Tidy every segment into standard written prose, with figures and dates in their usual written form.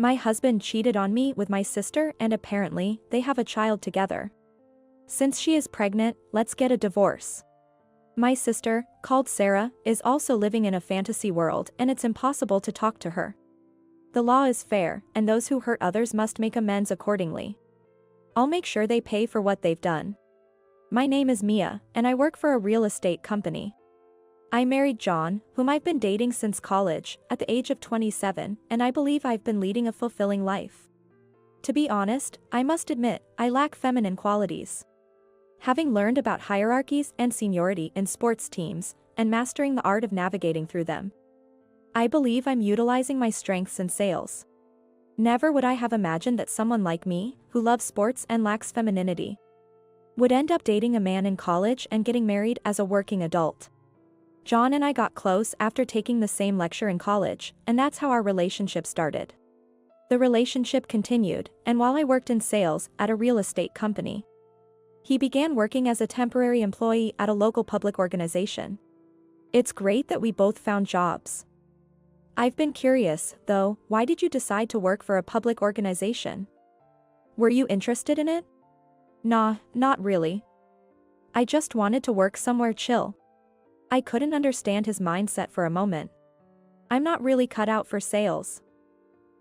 My husband cheated on me with my sister and apparently, they have a child together. Since she is pregnant, let's get a divorce. My sister, called Sarah, is also living in a fantasy world and it's impossible to talk to her. The law is fair, and those who hurt others must make amends accordingly. I'll make sure they pay for what they've done. My name is Mia, and I work for a real estate company. I married John, whom I've been dating since college, at the age of 27, and I believe I've been leading a fulfilling life. To be honest, I must admit, I lack feminine qualities. Having learned about hierarchies and seniority in sports teams, and mastering the art of navigating through them, I believe I'm utilizing my strengths in sales. Never would I have imagined that someone like me, who loves sports and lacks femininity, would end up dating a man in college and getting married as a working adult. John and I got close after taking the same lecture in college, and that's how our relationship started. The relationship continued, and while I worked in sales at a real estate company, he began working as a temporary employee at a local public organization. It's great that we both found jobs. I've been curious, though, why did you decide to work for a public organization? Were you interested in it? Nah, not really. I just wanted to work somewhere chill. I couldn't understand his mindset for a moment. I'm not really cut out for sales.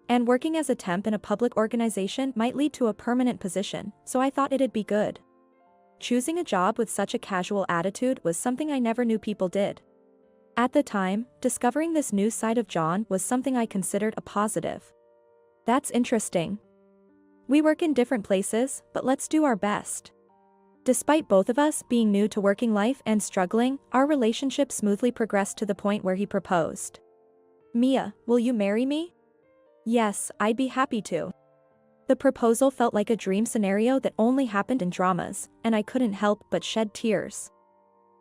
And working as a temp in a public organization might lead to a permanent position, so I thought it'd be good. Choosing a job with such a casual attitude was something I never knew people did. At the time, discovering this new side of John was something I considered a positive. That's interesting. We work in different places, but let's do our best. Despite both of us being new to working life and struggling, our relationship smoothly progressed to the point where he proposed. Mia, will you marry me? Yes, I'd be happy to. The proposal felt like a dream scenario that only happened in dramas, and I couldn't help but shed tears.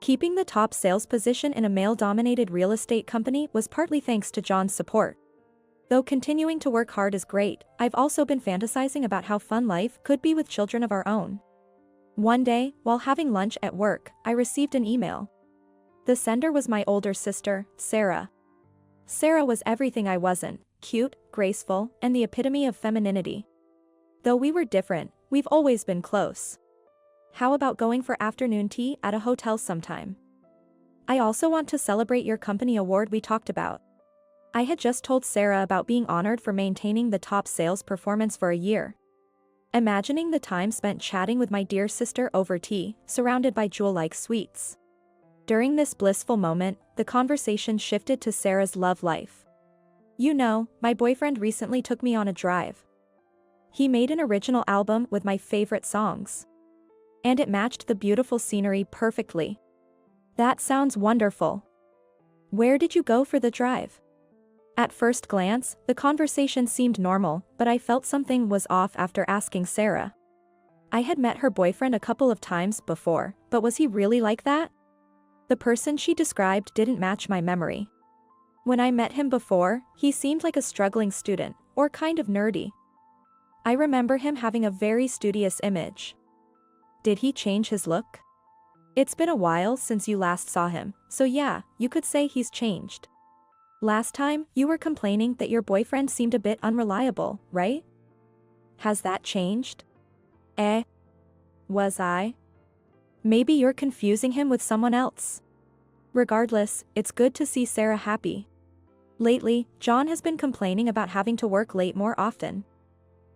Keeping the top sales position in a male-dominated real estate company was partly thanks to John's support. Though continuing to work hard is great, I've also been fantasizing about how fun life could be with children of our own. One day, while having lunch at work, I received an email. The sender was my older sister, Sarah. Sarah was everything I wasn't: cute, graceful, and the epitome of femininity. Though we were different, we've always been close. How about going for afternoon tea at a hotel sometime? I also want to celebrate your company award we talked about. I had just told Sarah about being honored for maintaining the top sales performance for a year. Imagining the time spent chatting with my dear sister over tea, surrounded by jewel-like sweets. During this blissful moment, the conversation shifted to Sarah's love life. You know, my boyfriend recently took me on a drive. He made an original album with my favorite songs. And it matched the beautiful scenery perfectly. That sounds wonderful. Where did you go for the drive? At first glance, the conversation seemed normal, but I felt something was off after asking Sarah. I had met her boyfriend a couple of times before, but was he really like that? The person she described didn't match my memory. When I met him before, he seemed like a struggling student, or kind of nerdy. I remember him having a very studious image. Did he change his look? It's been a while since you last saw him, so yeah, you could say he's changed. Last time, you were complaining that your boyfriend seemed a bit unreliable, right? Has that changed? Was I? Maybe you're confusing him with someone else. Regardless, it's good to see Sarah happy. Lately, John has been complaining about having to work late more often.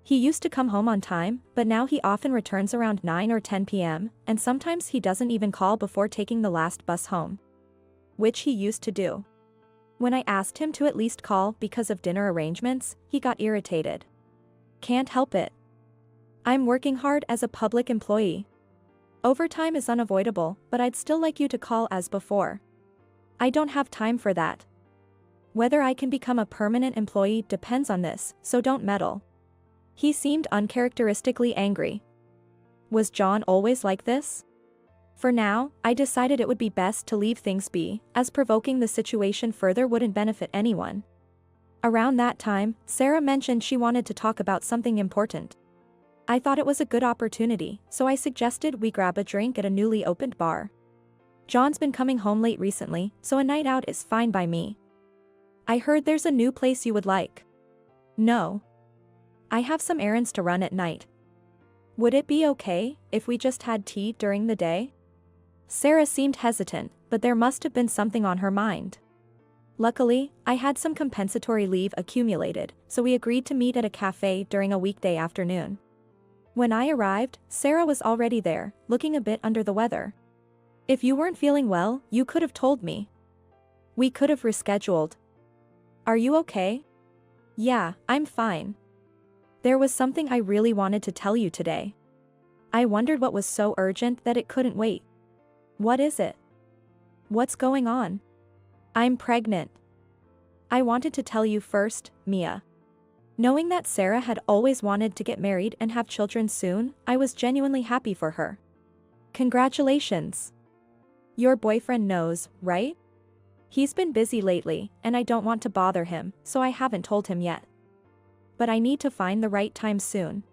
He used to come home on time, but now he often returns around 9 or 10 p.m., and sometimes he doesn't even call before taking the last bus home. Which he used to do. When I asked him to at least call because of dinner arrangements, he got irritated. Can't help it. I'm working hard as a public employee. Overtime is unavoidable, but I'd still like you to call as before. I don't have time for that. Whether I can become a permanent employee depends on this, so don't meddle. He seemed uncharacteristically angry. Was John always like this? For now, I decided it would be best to leave things be, as provoking the situation further wouldn't benefit anyone. Around that time, Sarah mentioned she wanted to talk about something important. I thought it was a good opportunity, so I suggested we grab a drink at a newly opened bar. John's been coming home late recently, so a night out is fine by me. I heard there's a new place you would like. No. I have some errands to run at night. Would it be okay if we just had tea during the day? Sarah seemed hesitant, but there must have been something on her mind. Luckily, I had some compensatory leave accumulated, so we agreed to meet at a cafe during a weekday afternoon. When I arrived, Sarah was already there, looking a bit under the weather. If you weren't feeling well, you could have told me. We could have rescheduled. Are you okay? Yeah, I'm fine. There was something I really wanted to tell you today. I wondered what was so urgent that it couldn't wait. What is it? What's going on? I'm pregnant. I wanted to tell you first, Mia. Knowing that Sarah had always wanted to get married and have children soon, I was genuinely happy for her. Congratulations. Your boyfriend knows, right? He's been busy lately, and I don't want to bother him, so I haven't told him yet. But I need to find the right time soon.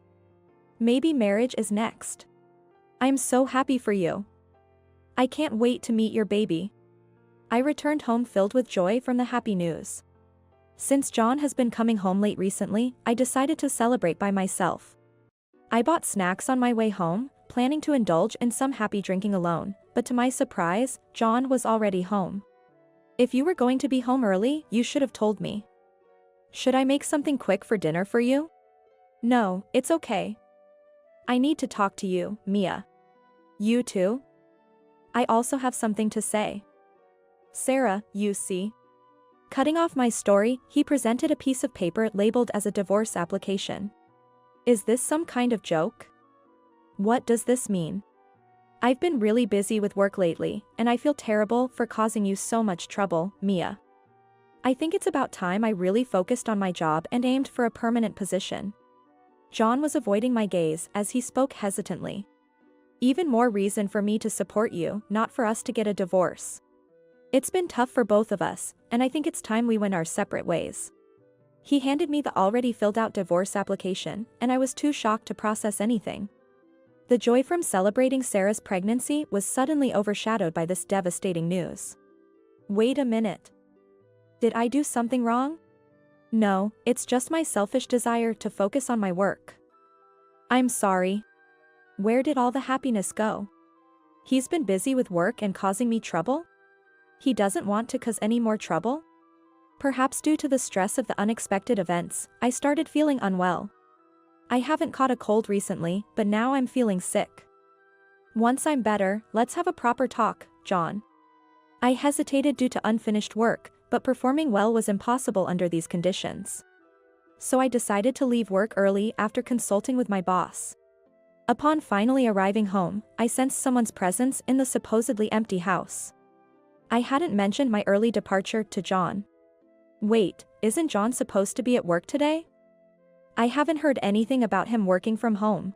Maybe marriage is next. I'm so happy for you. I can't wait to meet your baby. I returned home filled with joy from the happy news. Since John has been coming home late recently, I decided to celebrate by myself. I bought snacks on my way home, planning to indulge in some happy drinking alone, but to my surprise, John was already home. If you were going to be home early, you should have told me. Should I make something quick for dinner for you? No, it's okay. I need to talk to you, Mia. You too? I also have something to say. Sarah, you see. Cutting off my story, he presented a piece of paper labeled as a divorce application. Is this some kind of joke? What does this mean? I've been really busy with work lately, and I feel terrible for causing you so much trouble, Mia. I think it's about time I really focused on my job and aimed for a permanent position. John was avoiding my gaze as he spoke hesitantly. Even more reason for me to support you, not for us to get a divorce. It's been tough for both of us, and I think it's time we went our separate ways. He handed me the already filled out divorce application, and I was too shocked to process anything. The joy from celebrating Sarah's pregnancy was suddenly overshadowed by this devastating news. Wait a minute. Did I do something wrong? No, it's just my selfish desire to focus on my work. I'm sorry. Where did all the happiness go? He's been busy with work and causing me trouble? He doesn't want to cause any more trouble? Perhaps due to the stress of the unexpected events, I started feeling unwell. I haven't caught a cold recently, but now I'm feeling sick. Once I'm better, let's have a proper talk, John. I hesitated due to unfinished work, but performing well was impossible under these conditions. So I decided to leave work early after consulting with my boss. Upon finally arriving home, I sensed someone's presence in the supposedly empty house. I hadn't mentioned my early departure to John. Wait, isn't John supposed to be at work today? I haven't heard anything about him working from home.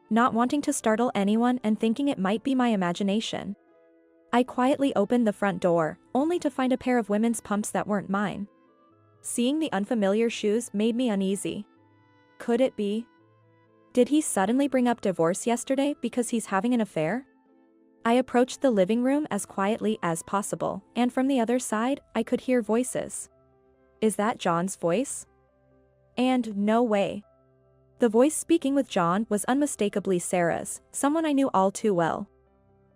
Not wanting to startle anyone and thinking it might be my imagination, I quietly opened the front door, only to find a pair of women's pumps that weren't mine. Seeing the unfamiliar shoes made me uneasy. Could it be? Did he suddenly bring up divorce yesterday because he's having an affair? I approached the living room as quietly as possible, and from the other side, I could hear voices. Is that John's voice? And no way. The voice speaking with John was unmistakably Sarah's, someone I knew all too well.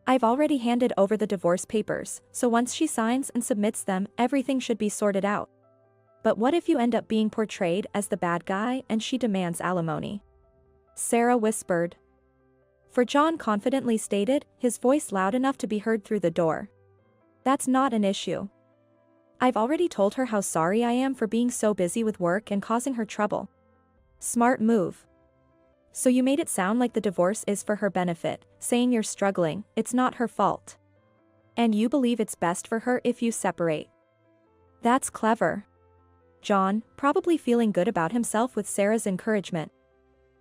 I've already handed over the divorce papers, so once she signs and submits them, everything should be sorted out. But what if you end up being portrayed as the bad guy and she demands alimony? Sarah whispered. For John confidently stated, his voice loud enough to be heard through the door. That's not an issue. I've already told her how sorry I am for being so busy with work and causing her trouble. Smart move. So you made it sound like the divorce is for her benefit, saying you're struggling, it's not her fault. And you believe it's best for her if you separate. That's clever. John, probably feeling good about himself with Sarah's encouragement,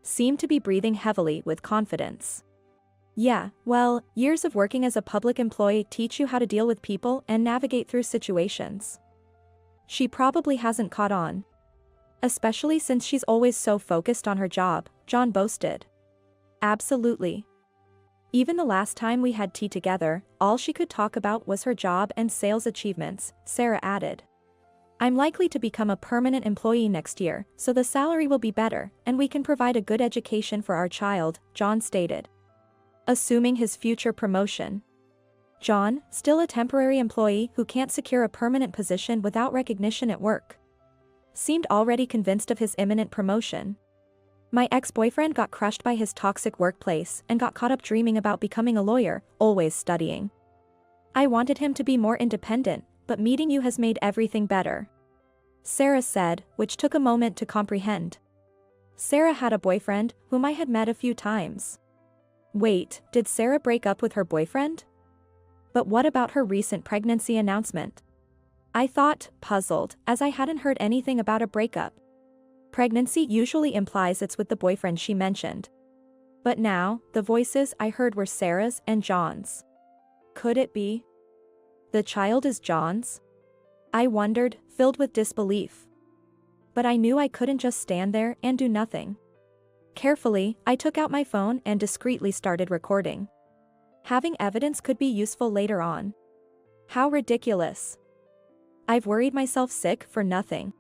seemed to be breathing heavily with confidence. Yeah, well, years of working as a public employee teach you how to deal with people and navigate through situations. She probably hasn't caught on. Especially since she's always so focused on her job, John boasted. Absolutely. Even the last time we had tea together, all she could talk about was her job and sales achievements, Sarah added. I'm likely to become a permanent employee next year, so the salary will be better, and we can provide a good education for our child, John stated. Assuming his future promotion. John, still a temporary employee who can't secure a permanent position without recognition at work, seemed already convinced of his imminent promotion. My ex-boyfriend got crushed by his toxic workplace and got caught up dreaming about becoming a lawyer, always studying. I wanted him to be more independent, but meeting you has made everything better, Sarah said, which took a moment to comprehend. Sarah had a boyfriend, whom I had met a few times. Wait, did Sarah break up with her boyfriend? But what about her recent pregnancy announcement? I thought, puzzled, as I hadn't heard anything about a breakup. Pregnancy usually implies it's with the boyfriend she mentioned. But now, the voices I heard were Sarah's and John's. Could it be? The child is John's? I wondered, filled with disbelief. But I knew I couldn't just stand there and do nothing. Carefully, I took out my phone and discreetly started recording. Having evidence could be useful later on. How ridiculous. I've worried myself sick for nothing,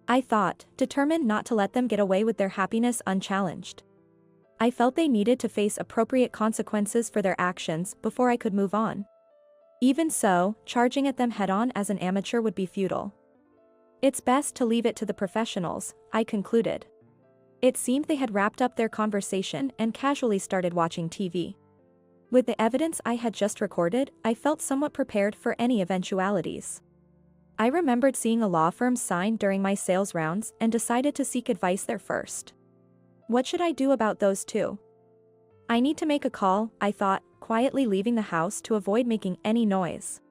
I thought, determined not to let them get away with their happiness unchallenged. I felt they needed to face appropriate consequences for their actions before I could move on. Even so, charging at them head-on as an amateur would be futile. It's best to leave it to the professionals, I concluded. It seemed they had wrapped up their conversation and casually started watching TV. With the evidence I had just recorded, I felt somewhat prepared for any eventualities. I remembered seeing a law firm sign during my sales rounds and decided to seek advice there first. What should I do about those two? I need to make a call, I thought, quietly leaving the house to avoid making any noise.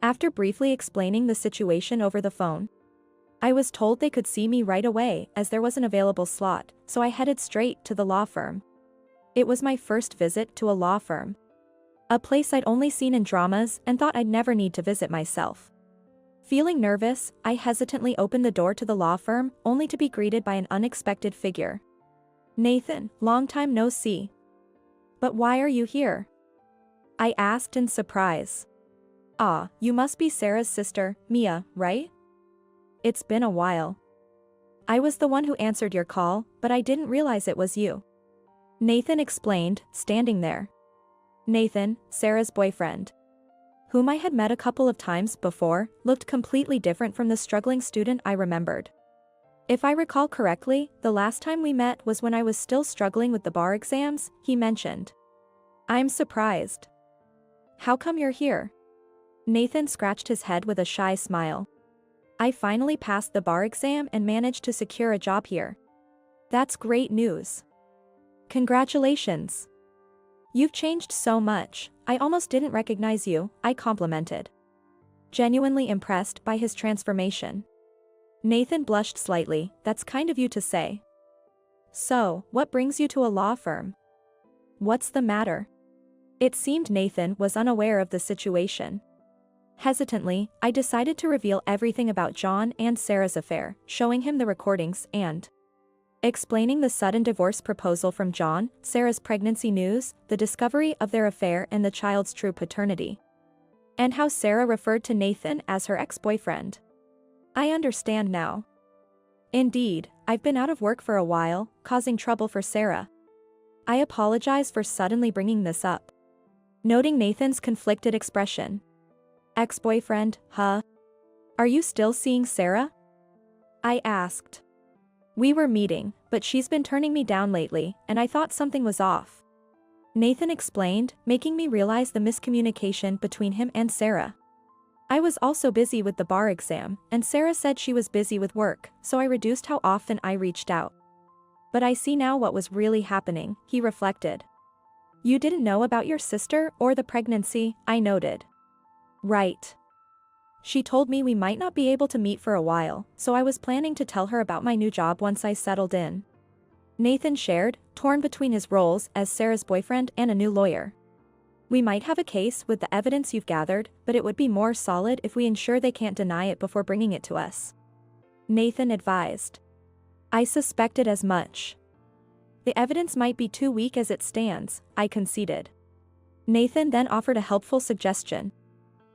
After briefly explaining the situation over the phone, I was told they could see me right away as there was an available slot, so I headed straight to the law firm. It was my first visit to a law firm. A place I'd only seen in dramas and thought I'd never need to visit myself. Feeling nervous, I hesitantly opened the door to the law firm, only to be greeted by an unexpected figure. Nathan, long time no see. But why are you here? I asked in surprise. Ah, you must be Sarah's sister, Mia, right? It's been a while. I was the one who answered your call, but I didn't realize it was you. Nathan explained, standing there. Nathan, Sarah's boyfriend, whom I had met a couple of times before, looked completely different from the struggling student I remembered. If I recall correctly, the last time we met was when I was still struggling with the bar exams, he mentioned. I'm surprised. How come you're here? Nathan scratched his head with a shy smile. I finally passed the bar exam and managed to secure a job here. That's great news. Congratulations. You've changed so much, I almost didn't recognize you, I complimented. Genuinely impressed by his transformation. Nathan blushed slightly, that's kind of you to say. So, what brings you to a law firm? What's the matter? It seemed Nathan was unaware of the situation. Hesitantly, I decided to reveal everything about John and Sarah's affair, showing him the recordings and explaining the sudden divorce proposal from John, Sarah's pregnancy news, the discovery of their affair and the child's true paternity. And how Sarah referred to Nathan as her ex-boyfriend. I understand now. Indeed, I've been out of work for a while, causing trouble for Sarah. I apologize for suddenly bringing this up. Noting Nathan's conflicted expression. Ex-boyfriend, huh? Are you still seeing Sarah? I asked. We were meeting, but she's been turning me down lately, and I thought something was off. Nathan explained, making me realize the miscommunication between him and Sarah. I was also busy with the bar exam, and Sarah said she was busy with work, so I reduced how often I reached out. But I see now what was really happening, he reflected. You didn't know about your sister or the pregnancy, I noted. Right. She told me we might not be able to meet for a while, so I was planning to tell her about my new job once I settled in. Nathan shared, torn between his roles as Sarah's boyfriend and a new lawyer. We might have a case with the evidence you've gathered, but it would be more solid if we ensure they can't deny it before bringing it to us. Nathan advised. I suspected as much. The evidence might be too weak as it stands, I conceded. Nathan then offered a helpful suggestion.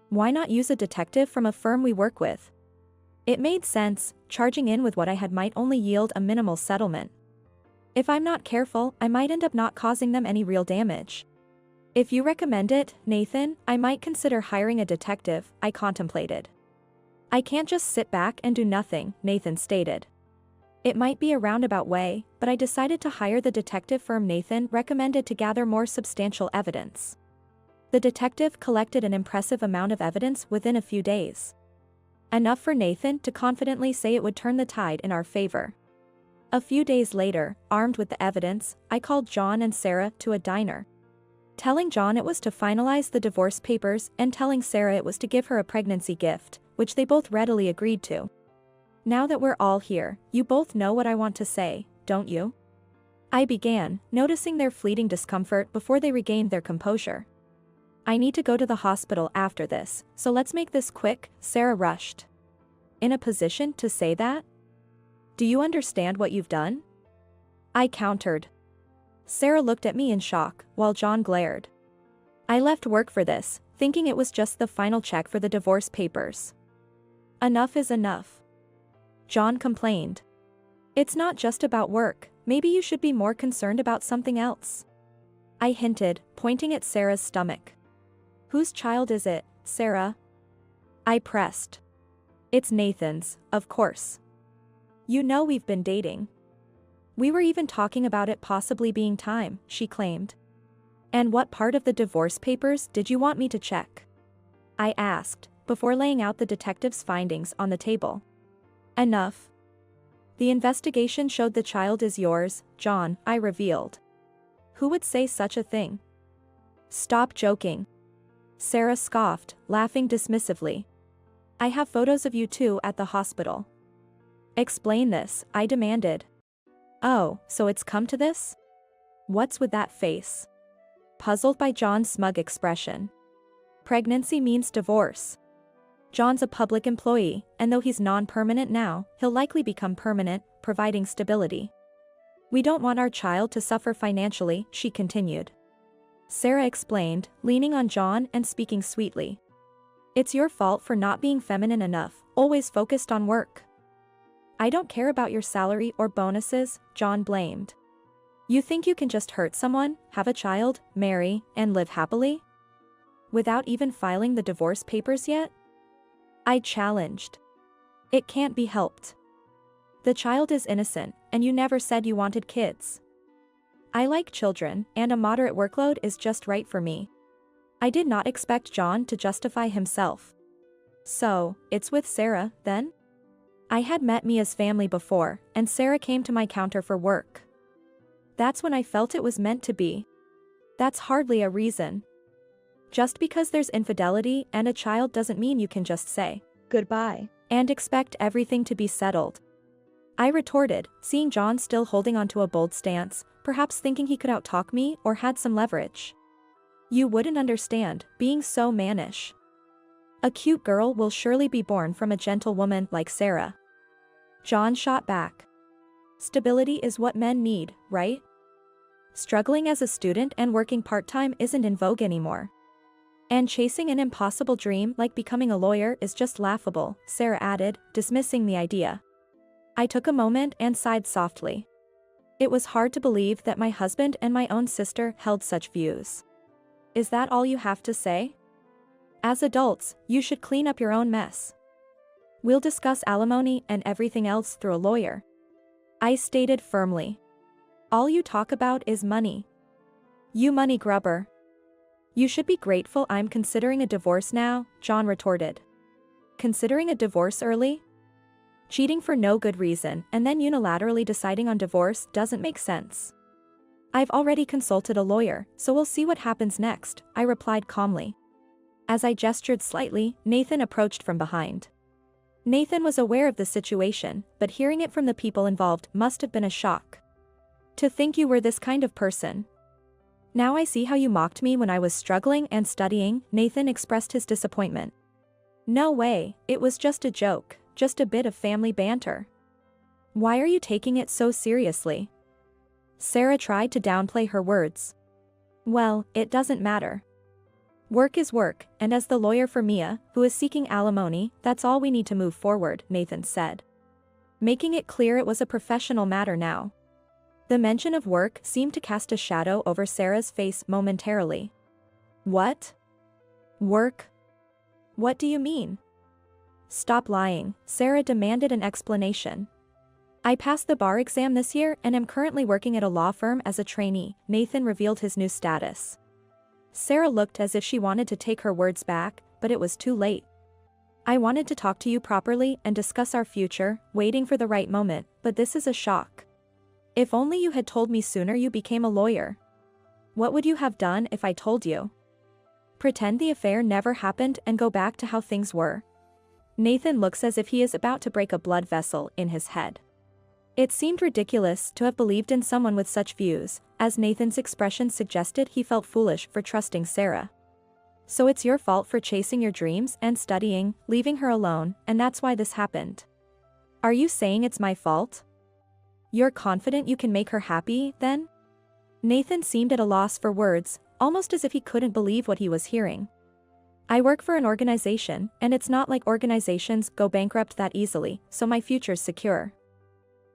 Why not use a detective from a firm we work with? It made sense, charging in with what I had might only yield a minimal settlement. If I'm not careful, I might end up not causing them any real damage. If you recommend it, Nathan, I might consider hiring a detective, I contemplated. I can't just sit back and do nothing, Nathan stated. It might be a roundabout way, but I decided to hire the detective firm Nathan recommended to gather more substantial evidence. The detective collected an impressive amount of evidence within a few days. Enough for Nathan to confidently say it would turn the tide in our favor. A few days later, armed with the evidence, I called John and Sarah to a diner. Telling John it was to finalize the divorce papers and telling Sarah it was to give her a pregnancy gift, which they both readily agreed to. Now that we're all here, you both know what I want to say, don't you? I began, noticing their fleeting discomfort before they regained their composure. I need to go to the hospital after this, so let's make this quick, Sarah rushed. In a position to say that? Do you understand what you've done? I countered. Sarah looked at me in shock, while John glared. I left work for this, thinking it was just the final check for the divorce papers. Enough is enough. John complained. It's not just about work, maybe you should be more concerned about something else. I hinted, pointing at Sarah's stomach. Whose child is it, Sarah? I pressed. It's Nathan's, of course. You know we've been dating. We were even talking about it possibly being time, she claimed. And what part of the divorce papers did you want me to check? I asked, before laying out the detective's findings on the table. Enough. The investigation showed the child is yours, John, I revealed. Who would say such a thing? Stop joking. Sarah scoffed, laughing dismissively. I have photos of you two at the hospital. Explain this, I demanded. Oh, so it's come to this? What's with that face? Puzzled by John's smug expression. Pregnancy means divorce. John's a public employee, and though he's non-permanent now, he'll likely become permanent, providing stability. We don't want our child to suffer financially, she continued. Sarah explained, leaning on John and speaking sweetly. It's your fault for not being feminine enough, always focused on work. I don't care about your salary or bonuses, John blamed. You think you can just hurt someone, have a child, marry, and live happily? Without even filing the divorce papers yet? I challenged. It can't be helped. The child is innocent, and you never said you wanted kids. I like children, and a moderate workload is just right for me. I did not expect John to justify himself. So, it's with Sarah, then? I had met Mia's family before, and Sarah came to my counter for work. That's when I felt it was meant to be. That's hardly a reason. Just because there's infidelity and a child doesn't mean you can just say goodbye and expect everything to be settled. I retorted, seeing John still holding onto a bold stance, perhaps thinking he could outtalk me or had some leverage. You wouldn't understand, being so mannish. A cute girl will surely be born from a gentle woman like Sarah. John shot back. Stability is what men need, right? Struggling as a student and working part-time isn't in vogue anymore. And chasing an impossible dream like becoming a lawyer is just laughable, Sarah added, dismissing the idea. I took a moment and sighed softly. It was hard to believe that my husband and my own sister held such views. Is that all you have to say? As adults, you should clean up your own mess. We'll discuss alimony and everything else through a lawyer. I stated firmly. All you talk about is money. You money grubber. You should be grateful I'm considering a divorce now, John retorted. Considering a divorce early? Cheating for no good reason and then unilaterally deciding on divorce doesn't make sense. I've already consulted a lawyer, so we'll see what happens next, I replied calmly. As I gestured slightly, Nathan approached from behind. Nathan was aware of the situation, but hearing it from the people involved must have been a shock. To think you were this kind of person. Now I see how you mocked me when I was struggling and studying, Nathan expressed his disappointment. No way, it was just a joke, just a bit of family banter. Why are you taking it so seriously? Sarah tried to downplay her words. Well, it doesn't matter. Work is work, and as the lawyer for Mia, who is seeking alimony, that's all we need to move forward, Nathan said. Making it clear it was a professional matter now. The mention of work seemed to cast a shadow over Sarah's face momentarily. What? Work? What do you mean? Stop lying, Sarah demanded an explanation. I passed the bar exam this year and am currently working at a law firm as a trainee, Nathan revealed his new status. Sarah looked as if she wanted to take her words back, but it was too late. I wanted to talk to you properly and discuss our future, waiting for the right moment, but this is a shock. If only you had told me sooner you became a lawyer. What would you have done if I told you? Pretend the affair never happened and go back to how things were. Nathan looks as if he is about to break a blood vessel in his head. It seemed ridiculous to have believed in someone with such views, as Nathan's expression suggested he felt foolish for trusting Sarah. So it's your fault for chasing your dreams and studying, leaving her alone, and that's why this happened. Are you saying it's my fault? You're confident you can make her happy, then? Nathan seemed at a loss for words, almost as if he couldn't believe what he was hearing. I work for an organization, and it's not like organizations go bankrupt that easily, so my future's secure.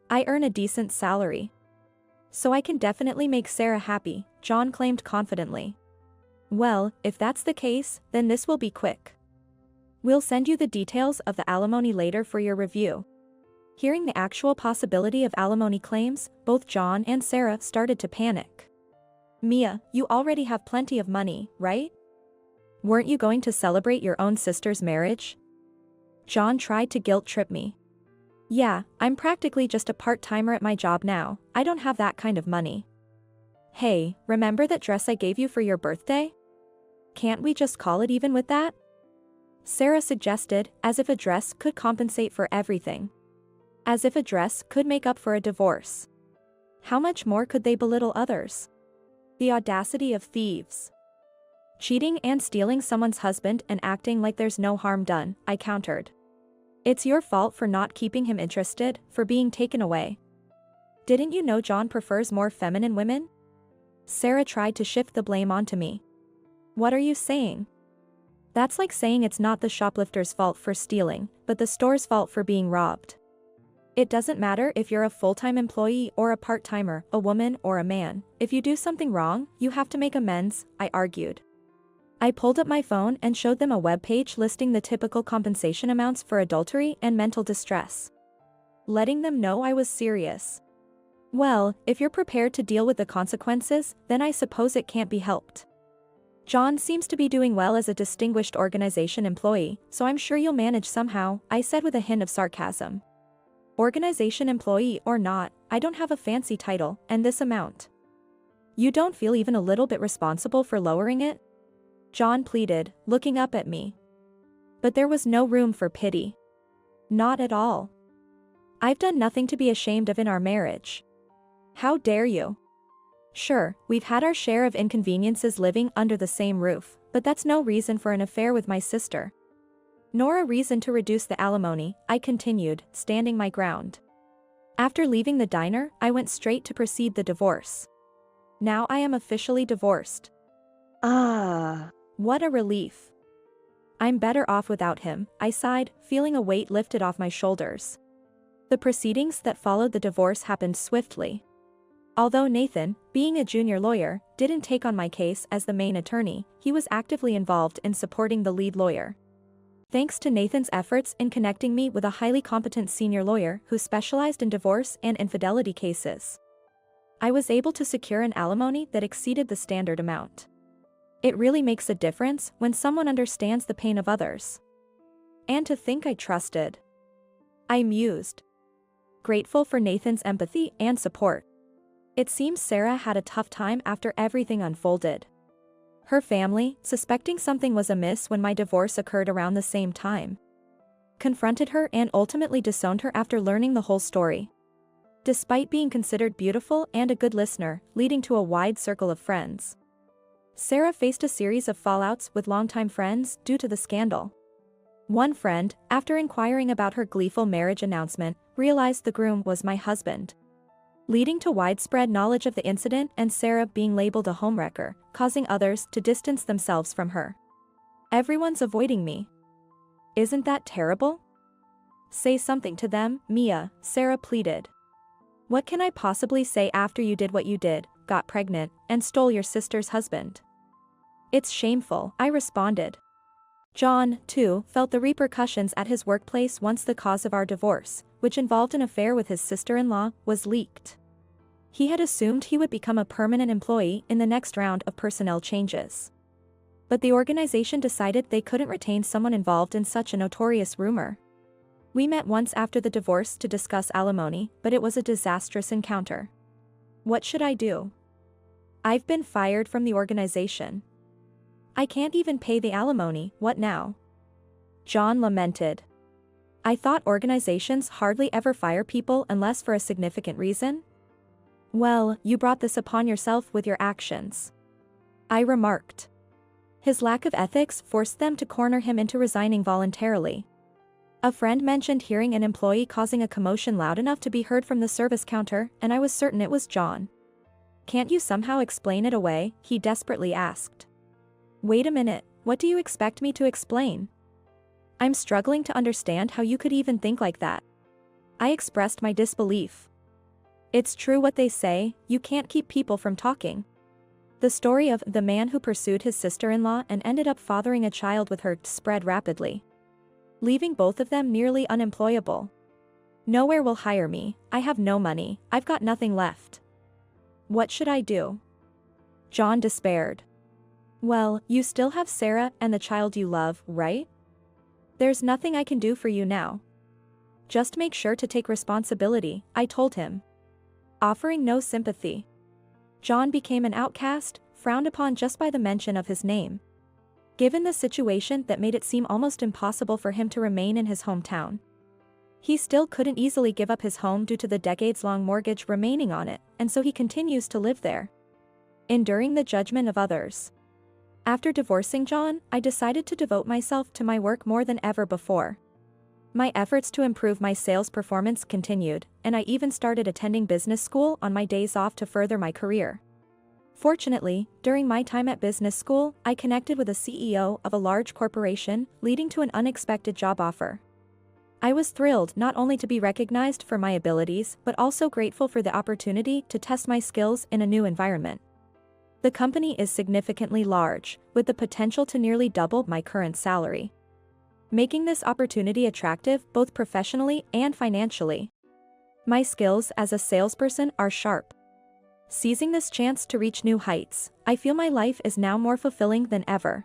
I earn a decent salary. So I can definitely make Sarah happy, John claimed confidently. Well, if that's the case, then this will be quick. We'll send you the details of the alimony later for your review. Hearing the actual possibility of alimony claims, both John and Sarah started to panic. Mia, you already have plenty of money, right? Weren't you going to celebrate your own sister's marriage? John tried to guilt-trip me. Yeah, I'm practically just a part-timer at my job now, I don't have that kind of money. Hey, remember that dress I gave you for your birthday? Can't we just call it even with that? Sarah suggested, as if a dress could compensate for everything. As if a dress could make up for a divorce. How much more could they belittle others? The audacity of thieves. Cheating and stealing someone's husband and acting like there's no harm done, I countered. It's your fault for not keeping him interested, for being taken away. Didn't you know John prefers more feminine women? Sarah tried to shift the blame onto me. What are you saying? That's like saying it's not the shoplifter's fault for stealing, but the store's fault for being robbed. It doesn't matter if you're a full-time employee or a part-timer, a woman or a man. If you do something wrong, you have to make amends, I argued. I pulled up my phone and showed them a webpage listing the typical compensation amounts for adultery and mental distress. Letting them know I was serious. Well, if you're prepared to deal with the consequences, then I suppose it can't be helped. John seems to be doing well as a distinguished organization employee, so I'm sure you'll manage somehow, I said with a hint of sarcasm. Organization employee or not, I don't have a fancy title, and this amount. You don't feel even a little bit responsible for lowering it? John pleaded, looking up at me. But there was no room for pity. Not at all. I've done nothing to be ashamed of in our marriage. How dare you? Sure, we've had our share of inconveniences living under the same roof, but that's no reason for an affair with my sister. Nor a reason to reduce the alimony, I continued, standing my ground. After leaving the diner, I went straight to proceed the divorce. Now I am officially divorced. What a relief. I'm better off without him, I sighed, feeling a weight lifted off my shoulders. The proceedings that followed the divorce happened swiftly. Although Nathan, being a junior lawyer, didn't take on my case as the main attorney, he was actively involved in supporting the lead lawyer. Thanks to Nathan's efforts in connecting me with a highly competent senior lawyer who specialized in divorce and infidelity cases, I was able to secure an alimony that exceeded the standard amount. It really makes a difference when someone understands the pain of others. And to think I trusted. I mused. Grateful for Nathan's empathy and support. It seems Sarah had a tough time after everything unfolded. Her family, suspecting something was amiss when my divorce occurred around the same time, confronted her and ultimately disowned her after learning the whole story. Despite being considered beautiful and a good listener, leading to a wide circle of friends, Sarah faced a series of fallouts with longtime friends due to the scandal. One friend, after inquiring about her gleeful marriage announcement, realized the groom was my husband, leading to widespread knowledge of the incident and Sarah being labeled a homewrecker, causing others to distance themselves from her. Everyone's avoiding me. Isn't that terrible? Say something to them, Mia, Sarah pleaded. What can I possibly say after you did what you did, got pregnant, and stole your sister's husband? It's shameful, I responded. John, too, felt the repercussions at his workplace once the cause of our divorce, which involved an affair with his sister-in-law, was leaked. He had assumed he would become a permanent employee in the next round of personnel changes. But the organization decided they couldn't retain someone involved in such a notorious rumor. We met once after the divorce to discuss alimony, but it was a disastrous encounter. What should I do? I've been fired from the organization. I can't even pay the alimony, what now? John lamented. I thought organizations hardly ever fire people unless for a significant reason? Well, you brought this upon yourself with your actions. I remarked. His lack of ethics forced them to corner him into resigning voluntarily. A friend mentioned hearing an employee causing a commotion loud enough to be heard from the service counter, and I was certain it was John. Can't you somehow explain it away? He desperately asked. Wait a minute, what do you expect me to explain? I'm struggling to understand how you could even think like that. I expressed my disbelief. It's true what they say, you can't keep people from talking. The story of the man who pursued his sister-in-law and ended up fathering a child with her spread rapidly, leaving both of them nearly unemployable. Nowhere will hire me, I have no money, I've got nothing left. What should I do? John despaired. Well, you still have Sarah and the child you love, right? There's nothing I can do for you now. Just make sure to take responsibility, I told him. Offering no sympathy. John became an outcast, frowned upon just by the mention of his name. Given the situation that made it seem almost impossible for him to remain in his hometown. He still couldn't easily give up his home due to the decades-long mortgage remaining on it, and so he continues to live there, enduring the judgment of others. After divorcing John, I decided to devote myself to my work more than ever before. My efforts to improve my sales performance continued, and I even started attending business school on my days off to further my career. Fortunately, during my time at business school, I connected with a CEO of a large corporation, leading to an unexpected job offer. I was thrilled not only to be recognized for my abilities but also grateful for the opportunity to test my skills in a new environment. The company is significantly large, with the potential to nearly double my current salary, making this opportunity attractive both professionally and financially. My skills as a salesperson are sharp. Seizing this chance to reach new heights, I feel my life is now more fulfilling than ever.